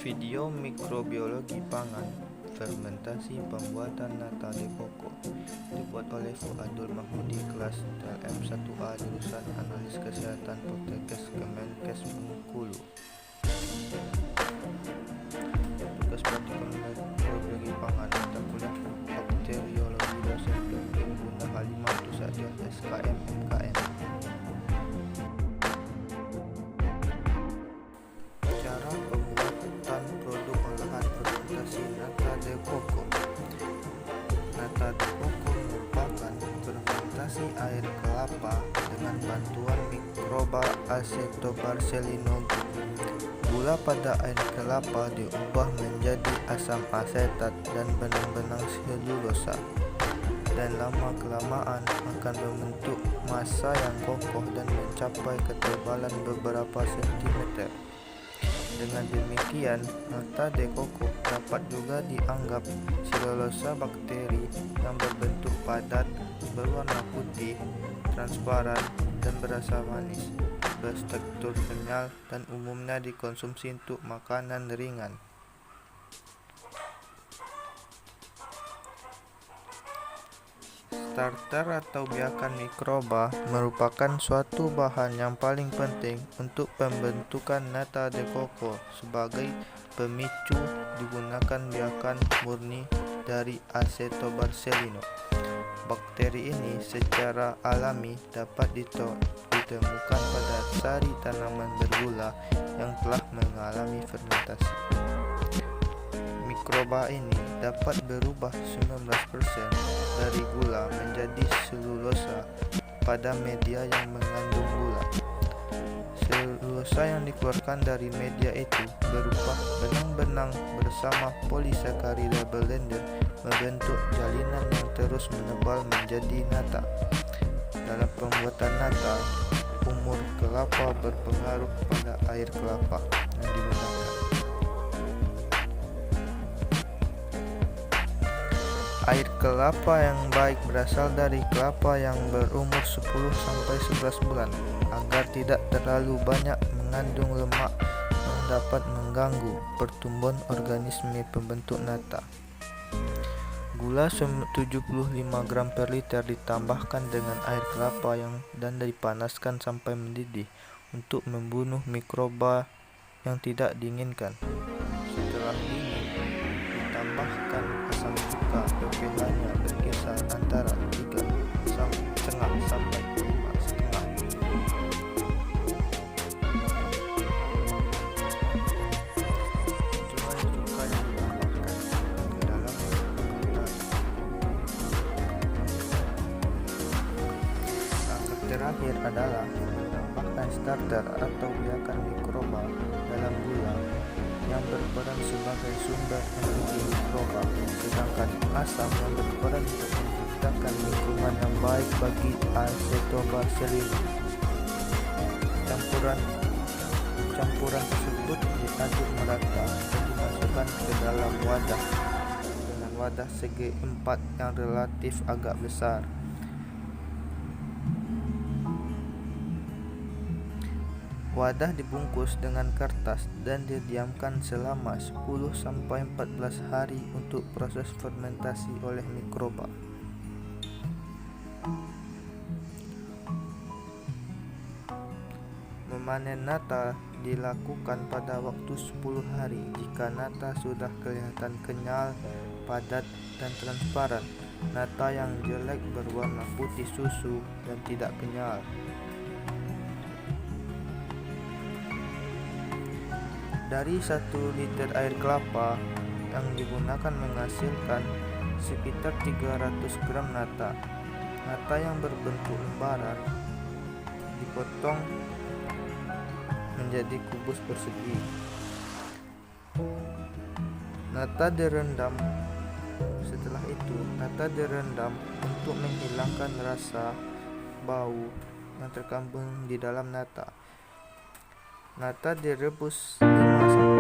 Video mikrobiologi pangan, fermentasi pembuatan nata de coco, dibuat oleh Fuadul Mahmudi kelas TLM 1A jurusan Analis Kesehatan Poltekkes Kemenkes Bengkulu. Tugas praktikum mikrobiologi pangan mata kuliah bakteriologi dosen PPM Bunda Halimah Tusadiah SKM MKN. Cara pembuatan produk olahan fermentasi nata de coco. Nata de coco merupakan fermentasi air kelapa dengan bantuan mikroba Acetobacillinogen. Gula pada air kelapa diubah menjadi asam asetat dan benang-benang selulosa, dan lama-kelamaan akan membentuk massa yang kokoh dan mencapai ketebalan beberapa sentimeter. Dengan demikian, nata de coco dapat juga dianggap selulosa bakteri yang berbentuk padat, berwarna putih, transparan, dan berasa manis, bertekstur kenyal, dan umumnya dikonsumsi untuk makanan ringan. Starter atau biakan mikroba merupakan suatu bahan yang paling penting untuk pembentukan nata de coco. Sebagai pemicu digunakan biakan murni dari Acetobacillino. Bakteri ini secara alami dapat ditemukan pada sari tanaman bergula yang telah mengalami fermentasi. Mikroba ini dapat berubah 19% dari gula menjadi selulosa pada media yang mengandung gula. Selulosa yang dikeluarkan dari media itu berupa benang-benang bersama polisakarida blender membentuk jalinan yang terus menebal menjadi nata. Dalam pembuatan nata, umur kelapa berpengaruh pada air kelapa yang digunakan. Air kelapa yang baik berasal dari kelapa yang berumur 10-11 bulan, agar tidak terlalu banyak mengandung lemak yang dapat mengganggu pertumbuhan organisme pembentuk nata. Gula 75 gram per liter ditambahkan dengan air kelapa dan dipanaskan sampai mendidih untuk membunuh mikroba yang tidak diinginkan. Setelah dingin, ditambahkan asam cuka. pH-nya berkisar antara 3,5 sampai 5,5. Jumlah cuka yang ditambahkan ke dalam makanan. Langkah terakhir adalah menambahkan starter atau biakan mikroba dalam gula yang berperan sebagai sumber energi mikroba, sedangkan asam yang berperan untuk menciptakan lingkungan yang baik bagi Acetobacillus. Campuran tersebut diaduk merata dan dimasukkan ke dalam wadah dengan wadah segi 4 yang relatif agak besar. Wadah dibungkus dengan kertas dan didiamkan selama 10-14 hari untuk proses fermentasi oleh mikroba. Memanen nata dilakukan pada waktu 10 hari jika nata sudah kelihatan kenyal, padat, dan transparan. Nata yang jelek berwarna putih susu dan tidak kenyal. Dari 1 liter air kelapa yang digunakan menghasilkan sekitar 300 gram nata. Nata yang berbentuk lembaran dipotong menjadi kubus persegi. Setelah itu, nata direndam untuk menghilangkan rasa bau yang terkandung di dalam nata. Nata direbus 5